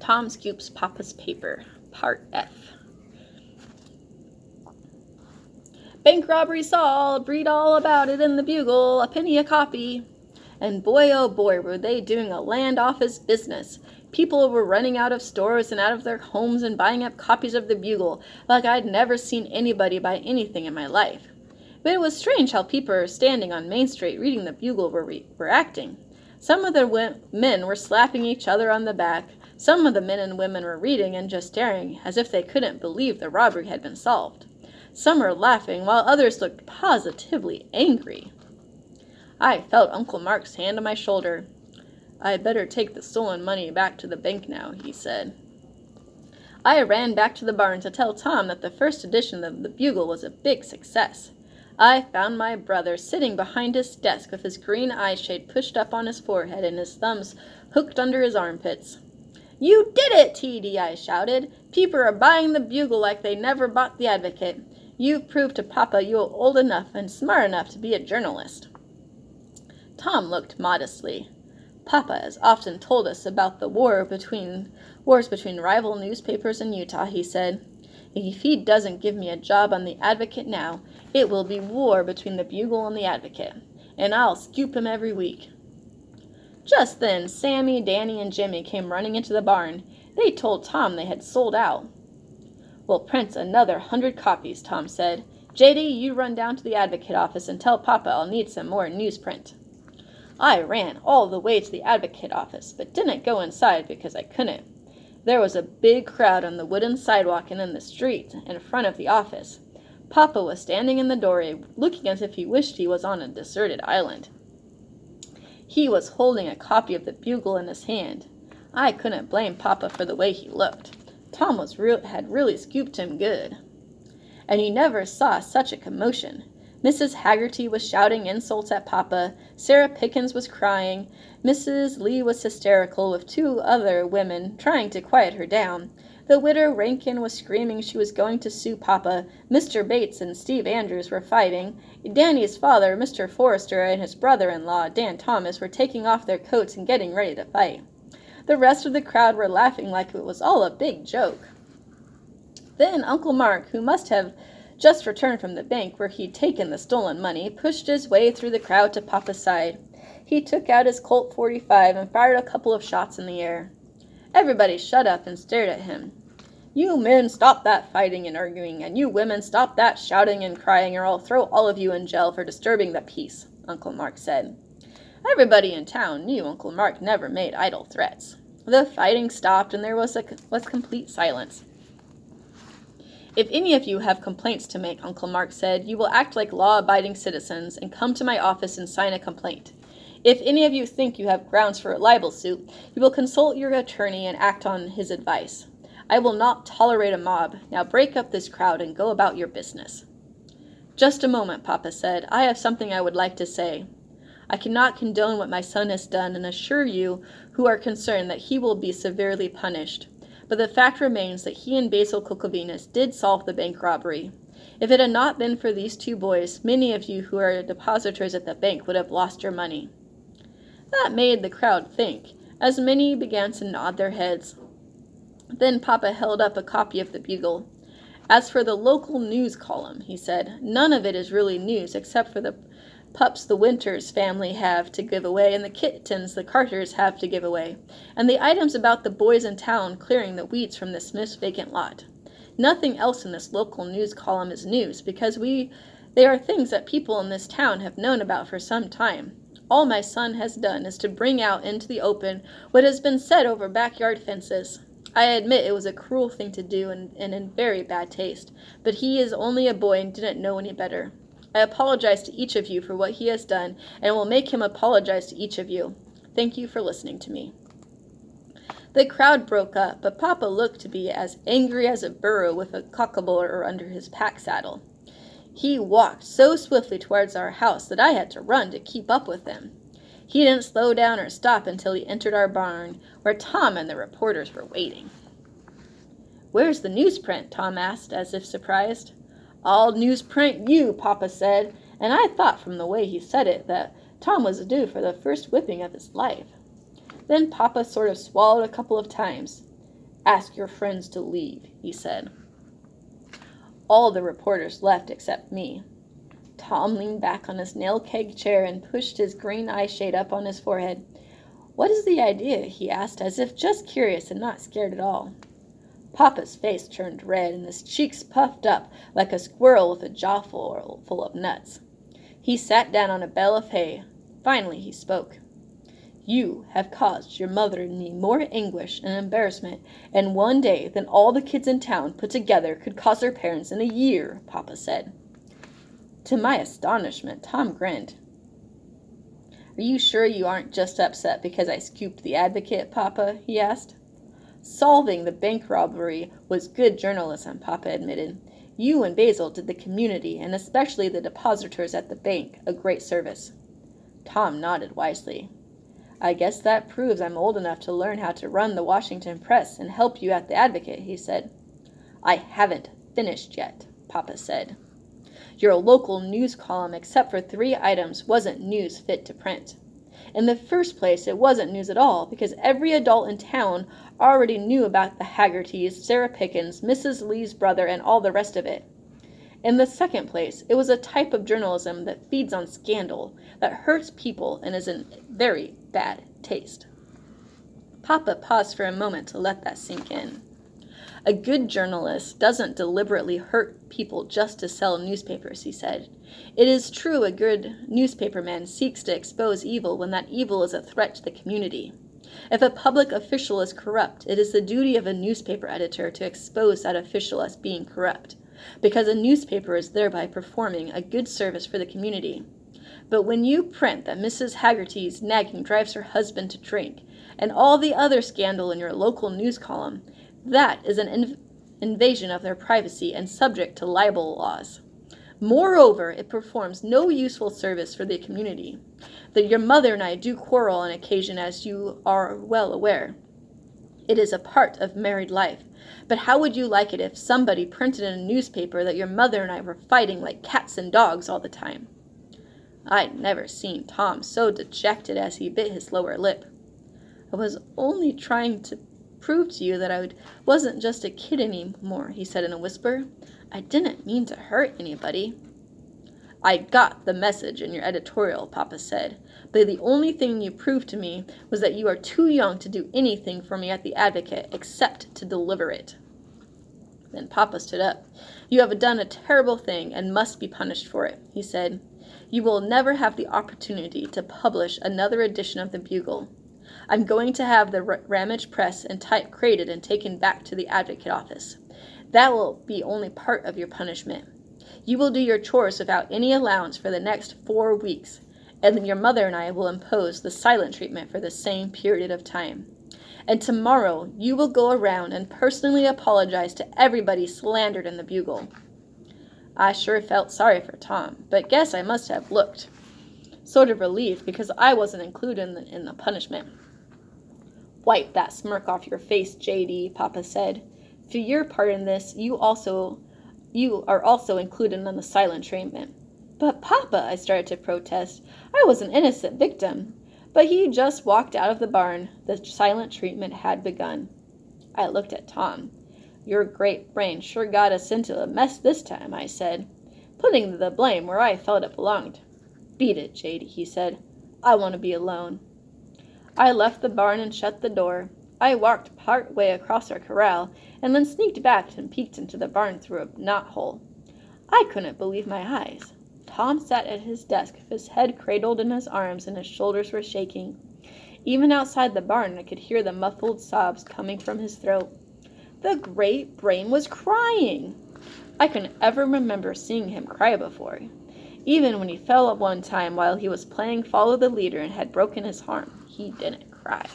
Tom Scoops Papa's Paper, Part F. Bank robbery solved, read all about it in the Bugle, a penny a copy. And boy, oh boy, were they doing a land office business. People were running out of stores and out of their homes and buying up copies of the Bugle, like I'd never seen anybody buy anything in my life. But it was strange how people standing on Main Street reading the Bugle were acting. Some of the men were slapping each other on the back. Some of the men and women were reading and just staring, as if they couldn't believe the robbery had been solved. Some were laughing, while others looked positively angry. I felt Uncle Mark's hand on my shoulder. "I'd better take the stolen money back to the bank now," he said. I ran back to the barn to tell Tom that the first edition of the Bugle was a big success. I found my brother sitting behind his desk with his green eyeshade pushed up on his forehead and his thumbs hooked under his armpits. "You did it, T.D., I shouted. People are buying the Bugle like they never bought the Advocate. You've proved to Papa you're old enough and smart enough to be a journalist." Tom looked modestly. "Papa has often told us about the wars between rival newspapers in Utah," he said. "If he doesn't give me a job on the Advocate now, it will be war between the Bugle and the Advocate, and I'll scoop him every week." Just then, Sammy, Danny, and Jimmy came running into the barn. They told Tom they had sold out. "We'll print another 100 copies," Tom said. "J.D., you run down to the Advocate office and tell Papa I'll need some more newsprint." I ran all the way to the Advocate office, but didn't go inside because I couldn't. There was a big crowd on the wooden sidewalk and in the street in front of the office. Papa was standing in the doorway, looking as if he wished he was on a deserted island. He was holding a copy of the Bugle in his hand. I couldn't blame Papa for the way he looked. Tom had really scooped him good. And you never saw such a commotion. Mrs. Haggerty was shouting insults at Papa. Sarah Pickens was crying. Mrs. Lee was hysterical, with 2 other women trying to quiet her down. The widow Rankin was screaming she was going to sue Papa. Mr. Bates and Steve Andrews were fighting. Danny's father, Mr. Forrester, and his brother-in-law, Dan Thomas, were taking off their coats and getting ready to fight. The rest of the crowd were laughing like it was all a big joke. Then Uncle Mark, who must have just returned from the bank where he'd taken the stolen money, pushed his way through the crowd to Papa's side. He took out his Colt .45 and fired a couple of shots in the air. Everybody shut up and stared at him. "You men stop that fighting and arguing, and you women stop that shouting and crying, or I'll throw all of you in jail for disturbing the peace," Uncle Mark said. Everybody in town knew Uncle Mark never made idle threats. The fighting stopped and there was complete silence. "If any of you have complaints to make," Uncle Mark said, "you will act like law-abiding citizens and come to my office and sign a complaint. If any of you think you have grounds for a libel suit, you will consult your attorney and act on his advice. I will not tolerate a mob. Now break up this crowd and go about your business." "Just a moment," Papa said. "I have something I would like to say. I cannot condone what my son has done and assure you who are concerned that he will be severely punished. But the fact remains that he and Basil Kokovinas did solve the bank robbery. If it had not been for these 2 boys, many of you who are depositors at the bank would have lost your money." That made the crowd think, as many began to nod their heads. Then Papa held up a copy of the Bugle. "As for the local news column," he said, "none of it is really news except for the pups the Winters family have to give away and the kittens the Carters have to give away, and the items about the boys in town clearing the weeds from the Smith's vacant lot. Nothing else in this local news column is news, because they are things that people in this town have known about for some time. All my son has done is to bring out into the open what has been said over backyard fences. I admit it was a cruel thing to do and in very bad taste, but he is only a boy and didn't know any better. I apologize to each of you for what he has done, and will make him apologize to each of you. Thank you for listening to me." The crowd broke up, but Papa looked to be as angry as a burro with a cockaboler under his pack saddle. He walked so swiftly towards our house that I had to run to keep up with him. He didn't slow down or stop until he entered our barn, where Tom and the reporters were waiting. "Where's the newsprint?" Tom asked, as if surprised. "I'll newsprint you," Papa said, and I thought from the way he said it that Tom was due for the first whipping of his life. Then Papa sort of swallowed a couple of times. Ask your friends to leave, he said. All the reporters left except me. Tom leaned back on his nail-keg chair and pushed his green eye shade up on his forehead. What is the idea? He asked, as if just curious and not scared at all. Papa's face turned red and his cheeks puffed up like a squirrel with a jaw full of nuts. He sat down on a bale of hay. Finally he spoke. You have caused your mother and me more anguish and embarrassment in one day than all the kids in town put together could cause their parents in a year, Papa said. To my astonishment, Tom grinned. Are you sure you aren't just upset because I scooped the Advocate, Papa? He asked. Solving the bank robbery was good journalism, Papa admitted. You and Basil did the community, and especially the depositors at the bank, a great service. Tom nodded wisely. I guess that proves I'm old enough to learn how to run the Washington Press and help you at the Advocate, he said. I haven't finished yet, Papa said. Your local news column, except for 3 items, wasn't news fit to print. In the first place, it wasn't news at all, because every adult in town already knew about the Haggertys, Sarah Pickens, Mrs. Lee's brother, and all the rest of it. In the second place, it was a type of journalism that feeds on scandal, that hurts people and is in very bad taste. Papa paused for a moment to let that sink in. A good journalist doesn't deliberately hurt people just to sell newspapers, he said. It is true a good newspaperman seeks to expose evil when that evil is a threat to the community. If a public official is corrupt, it is the duty of a newspaper editor to expose that official as being corrupt, because a newspaper is thereby performing a good service for the community. But when you print that Mrs. Haggerty's nagging drives her husband to drink, and all the other scandal in your local news column, that is an invasion of their privacy and subject to libel laws. Moreover, it performs no useful service for the community. That your mother and I do quarrel on occasion, as you are well aware. It is a part of married life. But how would you like it if somebody printed in a newspaper that your mother and I were fighting like cats and dogs all the time? I'd never seen Tom so dejected as he bit his lower lip. I was only trying to prove to you that I wasn't just a kid anymore, he said in a whisper. I didn't mean to hurt anybody. I got the message in your editorial, Papa said, but the only thing you proved to me was that you are too young to do anything for me at the Advocate except to deliver it. Then Papa stood up. You have done a terrible thing and must be punished for it, he said. You will never have the opportunity to publish another edition of the Bugle. I'm going to have the Ramage Press and type created and taken back to the Advocate office. That will be only part of your punishment. You will do your chores without any allowance for the next 4 weeks, and then your mother and I will impose the silent treatment for the same period of time. And tomorrow you will go around and personally apologize to everybody slandered in the Bugle. I sure felt sorry for Tom, but guess I must have looked sort of relieved because I wasn't included in the punishment. Wipe that smirk off your face, J.D., Papa said. For your part in this, you are also included in the silent treatment. But Papa, I started to protest. I was an innocent victim. But he just walked out of the barn. The silent treatment had begun. I looked at Tom. Your great brain sure got us into a mess this time, I said, putting the blame where I felt it belonged. Beat it, J.D., he said. I want to be alone. I left the barn and shut the door. I walked part way across our corral, and then sneaked back and peeked into the barn through a knothole. I couldn't believe my eyes. Tom sat at his desk with his head cradled in his arms and his shoulders were shaking. Even outside the barn I could hear the muffled sobs coming from his throat. The great brain was crying! I couldn't ever remember seeing him cry before. Even when he fell at one time while he was playing Follow the Leader and had broken his arm, he didn't cry.